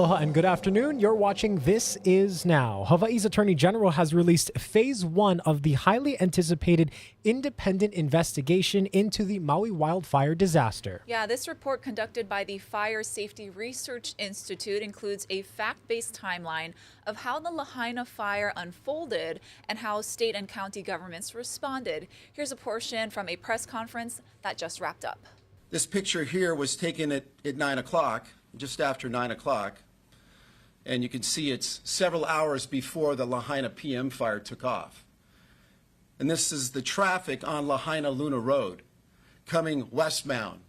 Aloha and good afternoon. You're watching This Is Now. Hawaii's Attorney General has released Phase 1 of the highly anticipated independent investigation into the Maui wildfire disaster. Yeah, this report conducted by the Fire Safety Research Institute includes a fact-based timeline of how the Lahaina fire unfolded and how state and county governments responded. Here's a portion from a press conference that just wrapped up. This picture here was taken at 9 o'clock. Just after 9 o'clock, and you can see it's several hours before the Lahaina PM fire took off. And this is the traffic on Lahaina Luna Road coming westbound.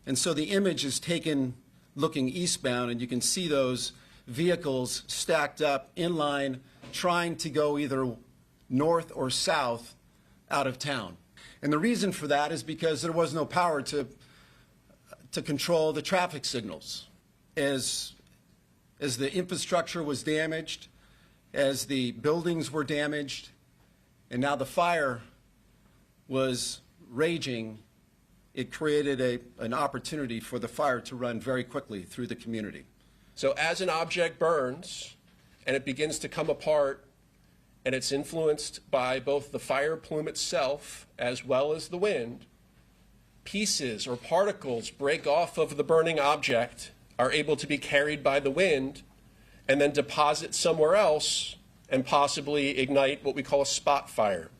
And so the image is taken looking eastbound, and you can see those vehicles stacked up in line trying to go either north or south out of town. And the reason for that is because there was no power to control the traffic signals. As the infrastructure was damaged, as the buildings were damaged, and now the fire was raging, it created an opportunity for the fire to run very quickly through the community. So as an object burns and it begins to come apart and it's influenced by both the fire plume itself as well as the wind, pieces or particles break off of the burning object, are able to be carried by the wind, and then deposit somewhere else and possibly ignite what we call a spot fire.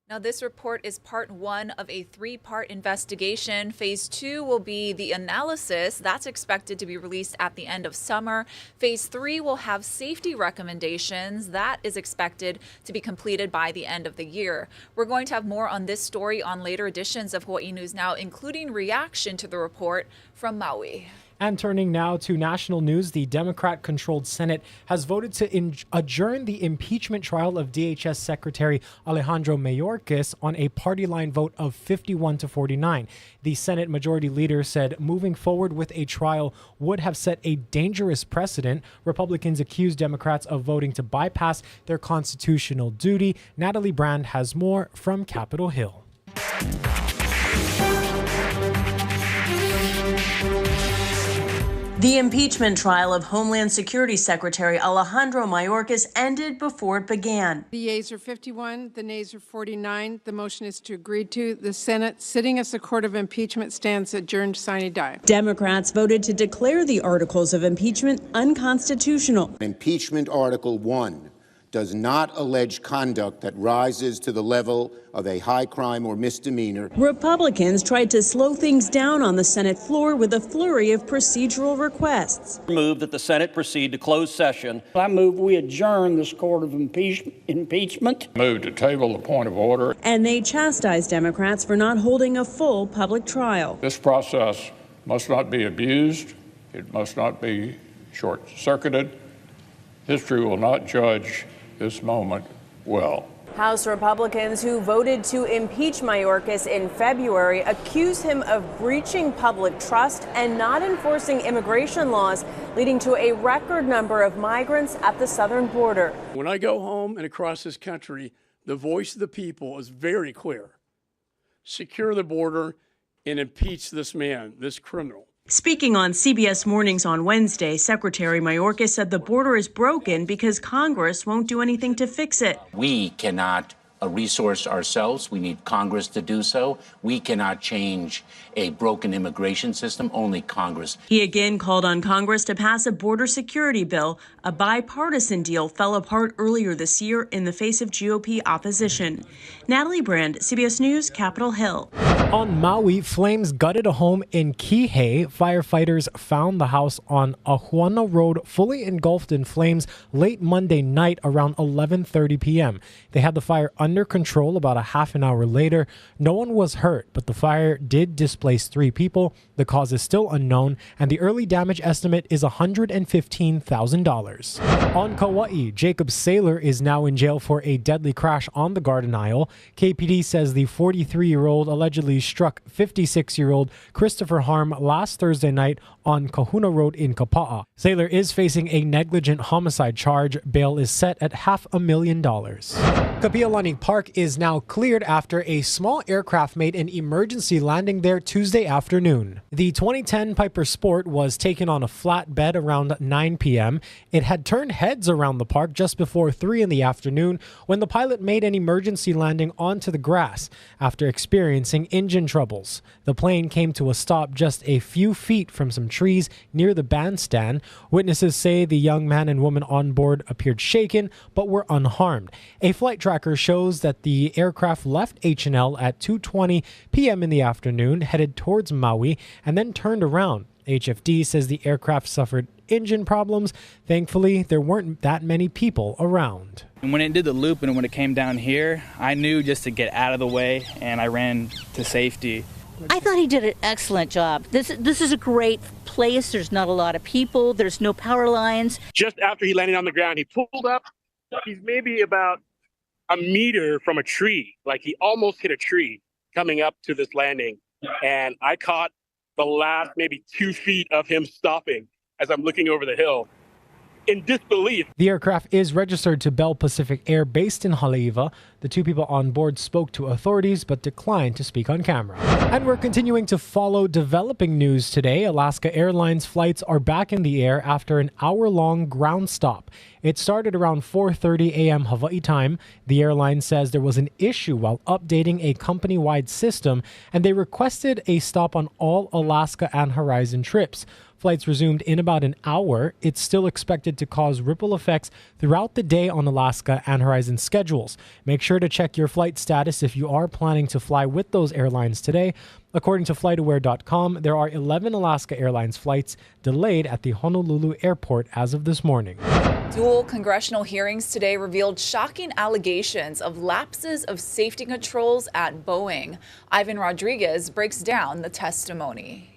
Now, this report is part 1 of a 3-part investigation. Phase 2 will be the analysis. That's expected to be released at the end of summer. Phase 3 will have safety recommendations. That is expected to be completed by the end of the year. We're going to have more on this story on later editions of Hawaii News Now, including reaction to the report from Maui. And turning now to national news, the Democrat-controlled Senate has voted to adjourn the impeachment trial of DHS Secretary Alejandro Mayorkas on a party line vote of 51 to 49. The Senate Majority Leader said moving forward with a trial would have set a dangerous precedent. Republicans accused Democrats of voting to bypass their constitutional duty. Natalie Brand has more from Capitol Hill. The impeachment trial of Homeland Security Secretary Alejandro Mayorkas ended before it began. The yeas are 51, the nays are 49. The motion is to agree to. The Senate, sitting as a court of impeachment, stands adjourned sine die. Democrats voted to declare the articles of impeachment unconstitutional. Impeachment Article 1 does not allege conduct that rises to the level of a high crime or misdemeanor. Republicans tried to slow things down on the Senate floor with a flurry of procedural requests. Move that the Senate proceed to closed session. I move we adjourn this court of impeachment. Move to table the point of order. And they chastised Democrats for not holding a full public trial. This process must not be abused. It must not be short-circuited. History will not judge this moment well. House Republicans who voted to impeach Mayorkas in February accuse him of breaching public trust and not enforcing immigration laws, leading to a record number of migrants at the southern border. When I go home and across this country, the voice of the people is very clear. Secure the border and impeach this man, this criminal. Speaking on CBS Mornings on Wednesday, Secretary Mayorkas said the border is broken because Congress won't do anything to fix it. We cannot resource ourselves. We need Congress to do so. We cannot change a broken immigration system. Only Congress. He again called on Congress to pass a border security bill. A bipartisan deal fell apart earlier this year in the face of GOP opposition. Natalie Brand, CBS News, Capitol Hill. On Maui, flames gutted a home in Kihei. Firefighters found the house on Ahuana Road fully engulfed in flames late Monday night around 11:30 p.m. They had the fire under control about a half an hour later. No one was hurt, but the fire did displace 3 people. The cause is still unknown, and the early damage estimate is $115,000. On Kauai, Jacob Saylor is now in jail for a deadly crash on the Garden Aisle. KPD says the 43-year-old allegedly struck 56-year-old Christopher Harm last Thursday night on Kahuna Road in Kapa'a. Saylor is facing a negligent homicide charge. Bail is set at $500,000. Kapi'olani park is now cleared after a small aircraft made an emergency landing there Tuesday afternoon. The 2010 Piper Sport was taken on a flatbed around 9 p.m. It had turned heads around the park just before 3 in the afternoon when the pilot made an emergency landing onto the grass after experiencing engine troubles. The plane came to a stop just a few feet from some trees near the bandstand. Witnesses say the young man and woman on board appeared shaken but were unharmed. A flight tracker shows that the aircraft left H&L at 2:20 p.m. in the afternoon, headed towards Maui, and then turned around. HFD says the aircraft suffered engine problems. Thankfully, there weren't that many people around. And when it did the loop and when it came down here, I knew just to get out of the way, and I ran to safety. I thought he did an excellent job. This is a great place. There's not a lot of people. There's no power lines. Just after he landed on the ground, he pulled up. He's maybe about a meter from a tree. Like he almost hit a tree coming up to this landing. And I caught the last maybe 2 feet of him stopping as I'm looking over the hill in disbelief. The aircraft is registered to Bell Pacific Air based in Haleiwa. The two people on board spoke to authorities but declined to speak on camera. And we're continuing to follow developing news today. Alaska Airlines flights are back in the air after an hour-long ground stop. It started around 4:30 a.m. Hawaii time. The airline says there was an issue while updating a company-wide system, and they requested a stop on all Alaska and Horizon trips. Flights resumed in about an hour. It's still expected to cause ripple effects throughout the day on Alaska and Horizon schedules. Make sure to check your flight status if you are planning to fly with those airlines today. According to FlightAware.com, there are 11 Alaska Airlines flights delayed at the Honolulu airport as of this morning. Dual congressional hearings today revealed shocking allegations of lapses of safety controls at Boeing. Ivan Rodriguez breaks down the testimony.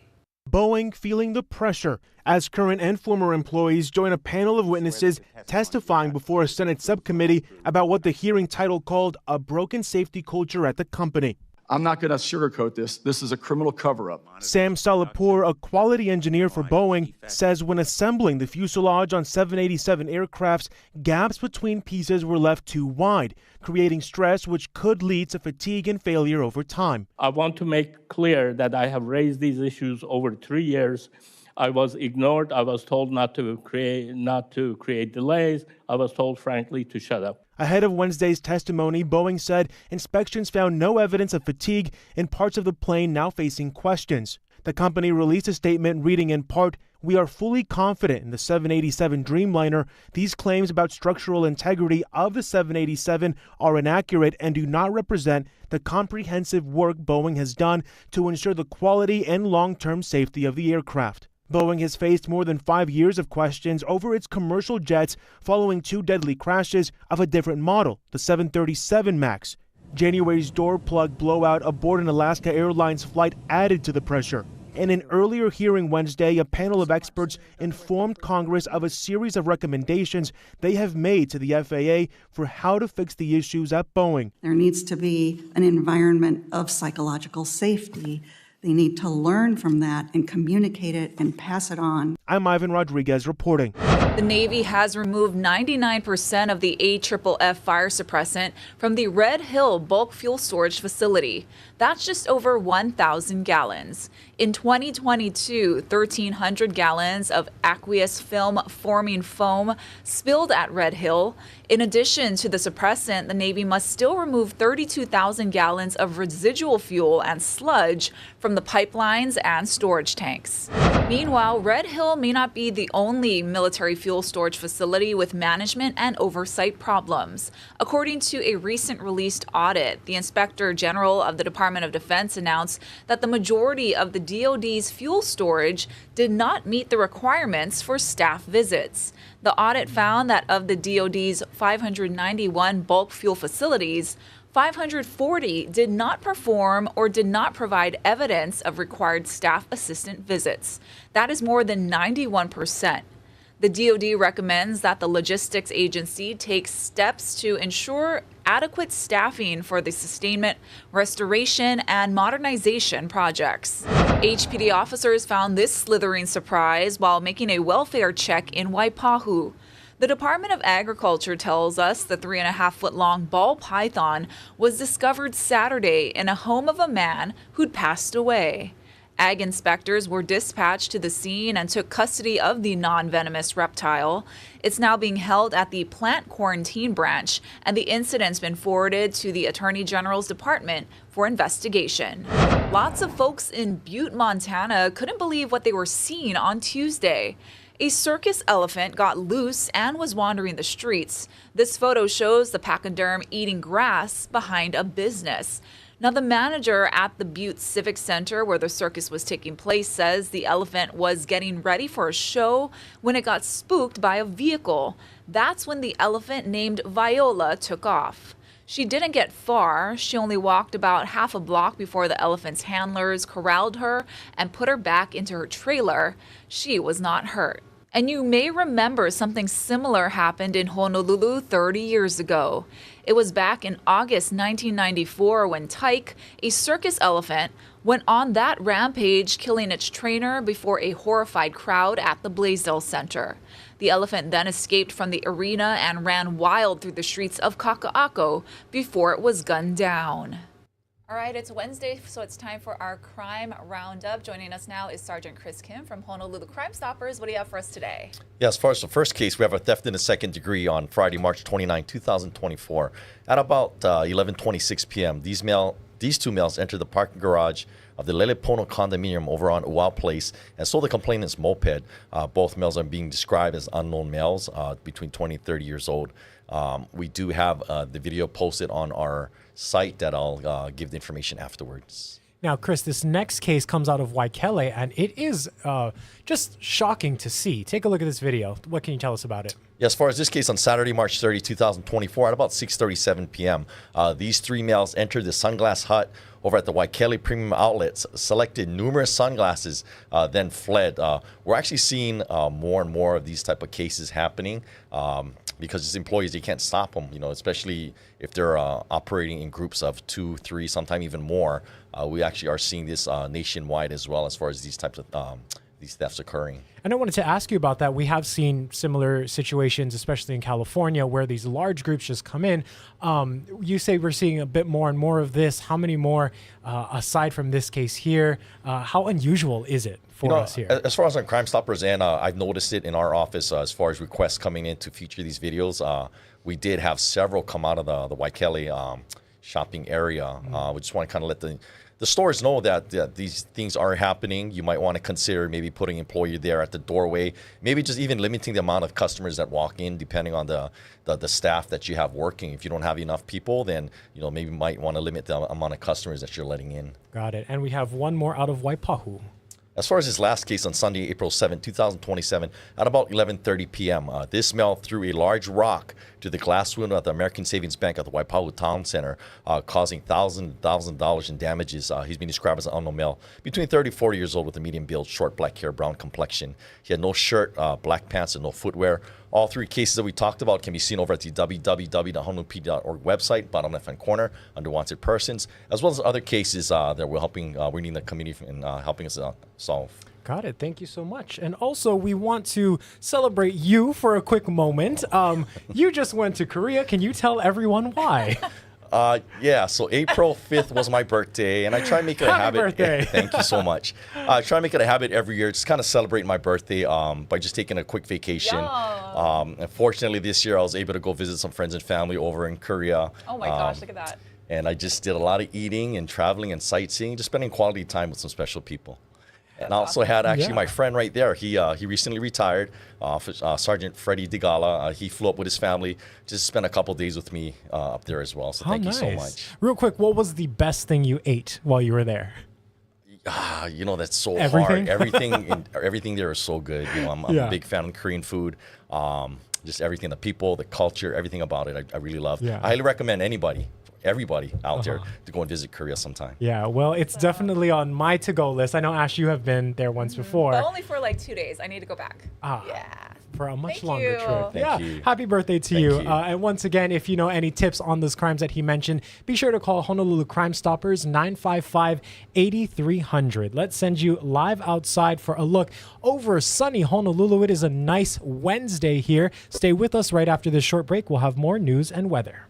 Boeing feeling the pressure as current and former employees join a panel of witnesses testifying before a Senate subcommittee about what the hearing title called a broken safety culture at the company. I'm not going to sugarcoat this. This is a criminal cover-up. Sam Salapur, a quality engineer for Boeing, says when assembling the fuselage on 787 aircrafts, gaps between pieces were left too wide, creating stress which could lead to fatigue and failure over time. I want to make clear that I have raised these issues over 3 years. I was ignored. I was told not to create delays. I was told, frankly, to shut up. Ahead of Wednesday's testimony, Boeing said inspections found no evidence of fatigue in parts of the plane now facing questions. The company released a statement reading in part, "We are fully confident in the 787 Dreamliner. These claims about structural integrity of the 787 are inaccurate and do not represent the comprehensive work Boeing has done to ensure the quality and long-term safety of the aircraft." Boeing has faced more than 5 years of questions over its commercial jets following 2 deadly crashes of a different model, the 737 MAX. January's door plug blowout aboard an Alaska Airlines flight added to the pressure. In an earlier hearing Wednesday, a panel of experts informed Congress of a series of recommendations they have made to the FAA for how to fix the issues at Boeing. There needs to be an environment of psychological safety. They need to learn from that and communicate it and pass it on. I'm Ivan Rodriguez reporting. The Navy has removed 99% of the AFFF fire suppressant from the Red Hill bulk fuel storage facility. That's just over 1,000 gallons. In 2022, 1,300 gallons of aqueous film forming foam spilled at Red Hill. In addition to the suppressant, the Navy must still remove 32,000 gallons of residual fuel and sludge from the pipelines and storage tanks. Meanwhile, Red Hill may not be the only military fuel storage facility with management and oversight problems. According to a recent released audit, the Inspector General of the Department of Defense announced that the majority of the DoD's fuel storage did not meet the requirements for staff visits. The audit found that of the DoD's 591 bulk fuel facilities, 540 did not perform or did not provide evidence of required staff assistant visits. That is more than 91%. The DoD recommends that the logistics agency take steps to ensure adequate staffing for the sustainment, restoration, and modernization projects. HPD officers found this slithering surprise while making a welfare check in Waipahu. The Department of Agriculture tells us the 3.5-foot-long ball python was discovered Saturday in a home of a man who'd passed away. Ag inspectors were dispatched to the scene and took custody of the non-venomous reptile. It's now being held at the plant quarantine branch, and the incident's been forwarded to the Attorney General's Department for investigation. Lots of folks in Butte, Montana couldn't believe what they were seeing on Tuesday. A circus elephant got loose and was wandering the streets. This photo shows the pachyderm eating grass behind a business. Now, the manager at the Butte Civic Center where the circus was taking place says the elephant was getting ready for a show when it got spooked by a vehicle. That's when the elephant named Viola took off. She didn't get far. She only walked about half a block before the elephant's handlers corralled her and put her back into her trailer. She was not hurt. And you may remember something similar happened in Honolulu 30 years ago. It was back in August 1994 when Tyke, a circus elephant, went on that rampage, killing its trainer before a horrified crowd at the Blaisdell Center. The elephant then escaped from the arena and ran wild through the streets of Kaka'ako before it was gunned down. All right, it's Wednesday, so it's time for our crime roundup. Joining us now is Sergeant Chris Kim from Honolulu Crime Stoppers. What do you have for us today? Yeah, as far as the first case, we have a theft in the second degree on Friday, March 29, 2024. At about 11:26 p.m., these two males entered the parking garage of the Lelepono condominium over on Uau Place and stole the complainant's moped. Both males are being described as unknown males, between 20 and 30 years old. We do have the video posted on our site that I'll give the information afterwards. Now, Chris, this next case comes out of Waikele, and it is just shocking to see. Take a look at this video. What can you tell us about it? Yeah, as far as this case, on Saturday, March 30, 2024, at about 6:37 p.m., these three males entered the Sunglass Hut over at the Waikele Premium Outlets, selected numerous sunglasses, then fled. We're actually seeing more and more of these type of cases happening because as employees, you can't stop them, especially if they're operating in groups of 2, 3, sometimes even more. We actually are seeing this nationwide as well as far as these types of these thefts occurring. And I wanted to ask you about that. We have seen similar situations, especially in California, where these large groups just come in. You say we're seeing a bit more and more of this. How many more, aside from this case here? How unusual is it for us here? As far as on Crime Stoppers, and I've noticed it in our office as far as requests coming in to feature these videos, we did have several come out of the Waikele shopping area. We just want to kind of let the stores know that these things are happening. You might want to consider maybe putting an employee there at the doorway, maybe just even limiting the amount of customers that walk in, depending on the staff that you have working. If you don't have enough people, then maybe you might want to limit the amount of customers that you're letting in. Got it. And we have one more out of Waipahu. As far as his last case on Sunday, April 7, 2027, at about 11:30 p.m., this male threw a large rock to the glass window at the American Savings Bank at the Waipahu Town Center, causing $1,000 in damages. He's been described as an unknown male, between 30 and 40 years old with a medium build, short black hair, brown complexion. He had no shirt, black pants, and no footwear. All three cases that we talked about can be seen over at the www.honolulupd.org website, bottom left-hand corner, under Wanted Persons, as well as other cases that we're needing the community in helping us solve. Got it. Thank you so much. And also, we want to celebrate you for a quick moment. You just went to Korea. Can you tell everyone why? Yeah, so April 5th was my birthday, and I try to make it a habit. Happy birthday. Thank you so much. I try to make it a habit every year, just kind of celebrate my birthday by just taking a quick vacation. Unfortunately, this year I was able to go visit some friends and family over in Korea. Oh my gosh, look at that. And I just did a lot of eating and traveling and sightseeing, just spending quality time with some special people. And I also had actually my friend right there. He recently retired, Sergeant Freddie DeGala. He flew up with his family, just spent a couple days with me up there as well. So thank you so much. Real quick, what was the best thing you ate while you were there? That's so Everything? hard. Everything there is so good. I'm a big fan of Korean food. Just everything, the people, the culture, everything about it, I really love. I highly recommend everybody out there to go and visit Korea sometime. Yeah, well, it's definitely on my to-go list. I know, Ash, you have been there once before. But only for like 2 days. I need to go back. Yeah. for a much longer trip. Thank you. Happy birthday to Thank you. you. And once again, if you know any tips on those crimes that he mentioned, be sure to call Honolulu Crime Stoppers 955-8300. Let's send you live outside for a look over sunny Honolulu. It is a nice Wednesday here. Stay with us right after this short break. We'll have more news and weather.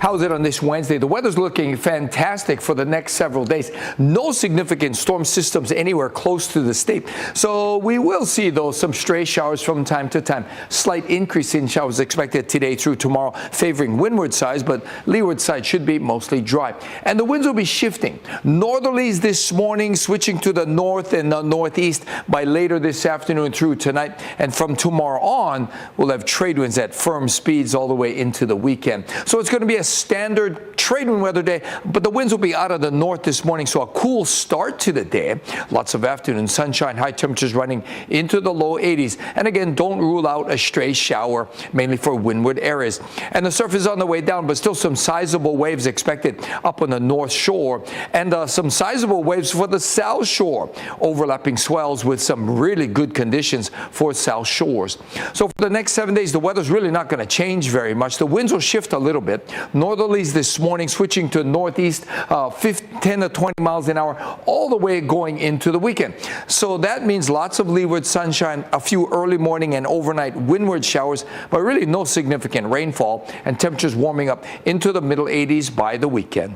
How's it on this Wednesday? The weather's looking fantastic for the next several days. No significant storm systems anywhere close to the state. So we will see, though, some stray showers from time to time. Slight increase in showers expected today through tomorrow, favoring windward sides, but leeward side should be mostly dry. And the winds will be shifting. Northerlies this morning, switching to the north and the northeast by later this afternoon through tonight. And from tomorrow on, we'll have trade winds at firm speeds all the way into the weekend. So it's going to be a standard trade wind weather day, but the winds will be out of the north this morning, so a cool start to the day. Lots of afternoon sunshine, high temperatures running into the low 80s. And again, don't rule out a stray shower, mainly for windward areas. And the surf is on the way down, but still some sizable waves expected up on the north shore, and some sizable waves for the south shore, overlapping swells with some really good conditions for south shores. So for the next 7 days, the weather's really not going to change very much. The winds will shift a little bit. Northerlies this morning, switching to northeast, 10 to 20 miles an hour, all the way going into the weekend. So that means lots of leeward sunshine, a few early morning and overnight windward showers, but really no significant rainfall, and temperatures warming up into the middle 80s by the weekend.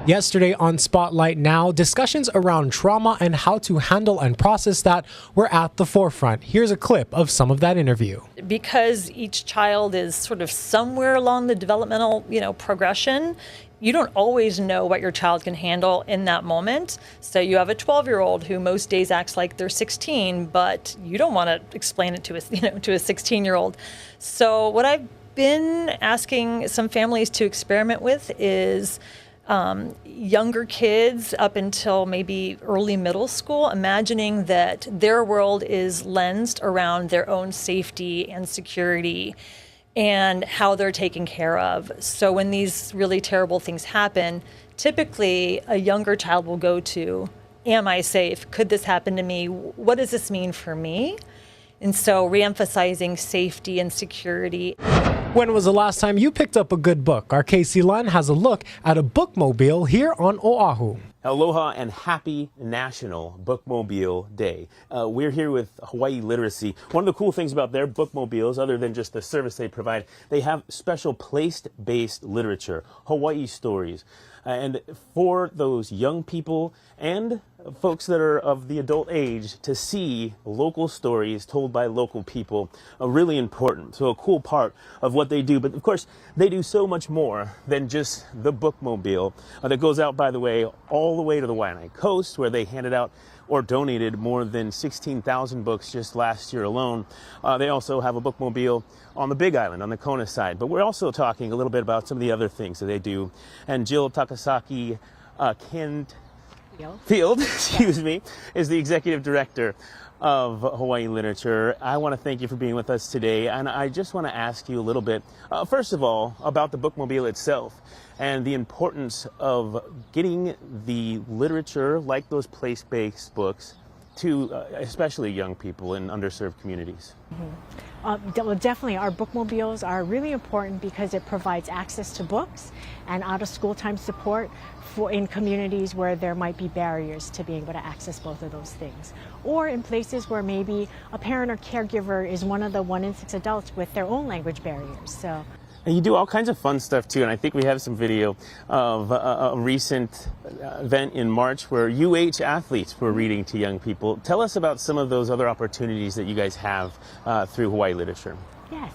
Yesterday on Spotlight Now, discussions around trauma and how to handle and process that were at the forefront. Here's a clip of some of that interview. Because each child is sort of somewhere along the developmental, progression, you don't always know what your child can handle in that moment. So you have a 12-year-old who most days acts like they're 16, but you don't want to explain it to a 16-year-old. So what I've been asking some families to experiment with is younger kids up until maybe early middle school, imagining that their world is lensed around their own safety and security and how they're taken care of. So when these really terrible things happen, typically a younger child will go to, am I safe? Could this happen to me? What does this mean for me? And so reemphasizing safety and security. When was the last time you picked up a good book? Our Casey Lunn has a look at a bookmobile here on Oahu. Aloha and happy National Bookmobile Day. We're here with Hawaii Literacy. One of the cool things about their bookmobiles, other than just the service they provide, they have special place-based literature, Hawaii stories. And for those young people and folks that are of the adult age to see local stories told by local people are really important. So a cool part of what they do. But of course, they do so much more than just the bookmobile that goes out, by the way, all the way to the Waianae Coast, where they handed out or donated more than 16,000 books just last year alone. They also have a bookmobile on the Big Island, on the Kona side. But we're also talking a little bit about some of the other things that they do. And Jill Takasaki Field, excuse me, is the executive director of Hawaii Literature. I want to thank you for being with us today, and I just want to ask you a little bit, first of all, about the bookmobile itself and the importance of getting the literature, like those place-based books, to especially young people in underserved communities. Well, definitely, our bookmobiles are really important because it provides access to books and out-of-school time support in communities where there might be barriers to being able to access both of those things. Or in places where maybe a parent or caregiver is one of the 1 in 6 adults with their own language barriers. So. And you do all kinds of fun stuff too, and I think we have some video of a recent event in March where UH athletes were reading to young people. Tell us about some of those other opportunities that you guys have through Hawaii Literature. Yes,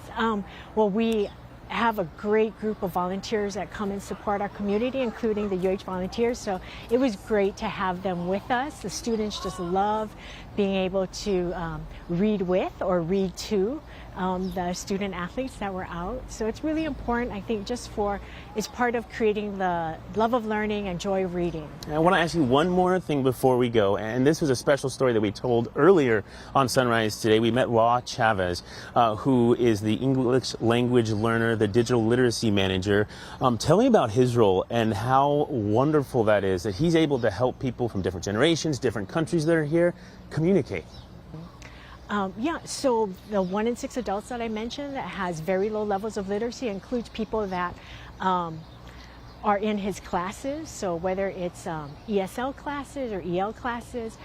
well, we have a great group of volunteers that come and support our community, including the UH volunteers, so it was great to have them with us. The students just love being able to read with or read to the student athletes that were out. So it's really important, I think, it's part of creating the love of learning and joy of reading. I want to ask you one more thing before we go, and this was a special story that we told earlier on Sunrise today. We met Wa Chavez, who is the English language learner, the digital literacy manager. Tell me about his role and how wonderful that is, that he's able to help people from different generations, different countries that are here, communicate. Yeah, so the 1 in 6 adults that I mentioned that has very low levels of literacy includes people that are in his classes. So whether it's ESL classes or EL classes,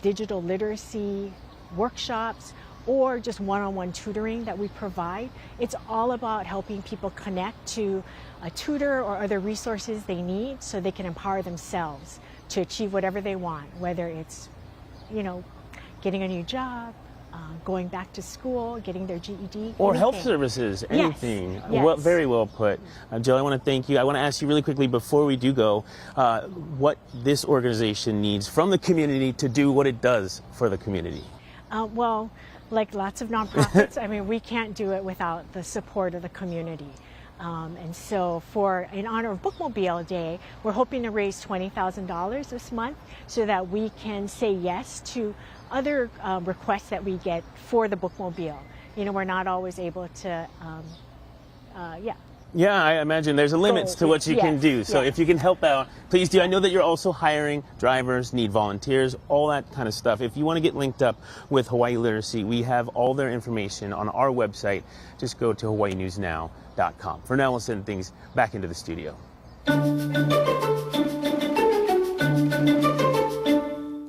digital literacy workshops, or just one-on-one tutoring that we provide. It's all about helping people connect to a tutor or other resources they need so they can empower themselves to achieve whatever they want, whether it's, getting a new job, going back to school, getting their GED. Or health services, anything. Yes. Well, very well put. Jill, I want to thank you. I want to ask you really quickly before we do go, what this organization needs from the community to do what it does for the community. Well, like lots of nonprofits, I mean, we can't do it without the support of the community. And so in honor of Bookmobile Day, we're hoping to raise $20,000 this month so that we can say yes to other requests that we get for the Bookmobile. We're not always able to, Yeah, I imagine there's a limit to what you can do. So if you can help out, please do. I know that you're also hiring drivers, need volunteers, all that kind of stuff. If you want to get linked up with Hawaii Literacy, we have all their information on our website. Just go to hawaiinewsnow.com. For now, we'll send things back into the studio.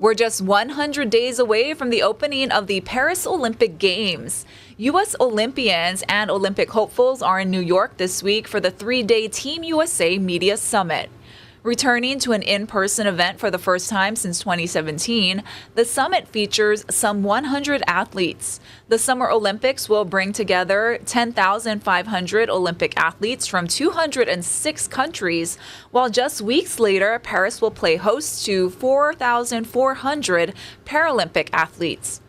We're just 100 days away from the opening of the Paris Olympic Games. U.S. Olympians and Olympic hopefuls are in New York this week for the 3-day Team USA Media Summit. Returning to an in-person event for the first time since 2017, the summit features some 100 athletes. The Summer Olympics will bring together 10,500 Olympic athletes from 206 countries, while just weeks later, Paris will play host to 4,400 Paralympic athletes.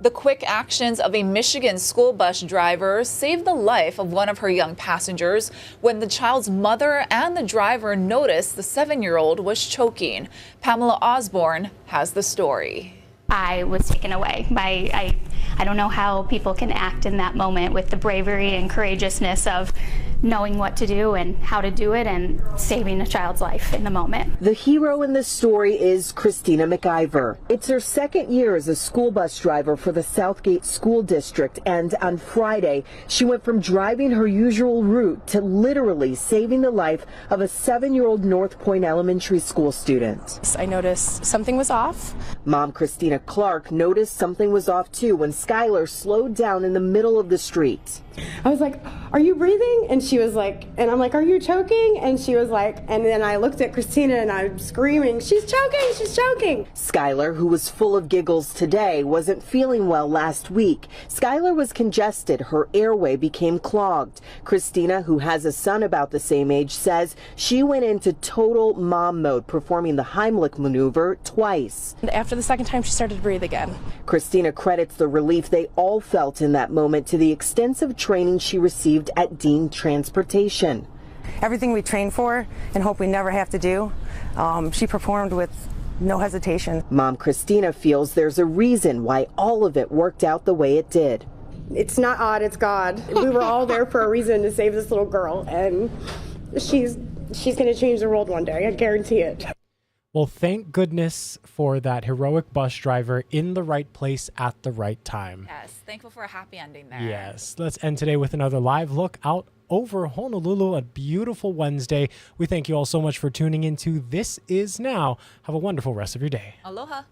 The quick actions of a Michigan school bus driver saved the life of one of her young passengers when the child's mother and the driver noticed the 7-year-old was choking. Pamela Osborne has the story. I was taken away. I don't know how people can act in that moment with the bravery and courageousness of knowing what to do and how to do it and saving a child's life in the moment. The hero in this story is Christina McIver. It's her second year as a school bus driver for the Southgate School District, and on Friday, she went from driving her usual route to literally saving the life of a 7-year-old North Point Elementary School student. I noticed something was off. Mom Christina Clark noticed something was off too when Skylar slowed down in the middle of the street. I was like, are you breathing? And she was like, and I'm like, are you choking? And she was like, and then I looked at Christina and I'm screaming, she's choking, she's choking. Skylar, who was full of giggles today, wasn't feeling well last week. Skylar was congested. Her airway became clogged. Christina, who has a son about the same age, says she went into total mom mode, performing the Heimlich maneuver twice. And after the second time, she started to breathe again. Christina credits the relief they all felt in that moment to the extensive training she received at Dean Transportation. Everything we trained for and hope we never have to do, she performed with no hesitation. Mom Christina feels there's a reason why all of it worked out the way it did. It's not odd, it's God. We were all there for a reason to save this little girl, and she's going to change the world one day, I guarantee it. Well, thank goodness for that heroic bus driver in the right place at the right time. Yes, thankful for a happy ending there. Yes. Let's end today with another live look out over Honolulu, a beautiful Wednesday. We thank you all so much for tuning into This Is Now. Have a wonderful rest of your day. Aloha.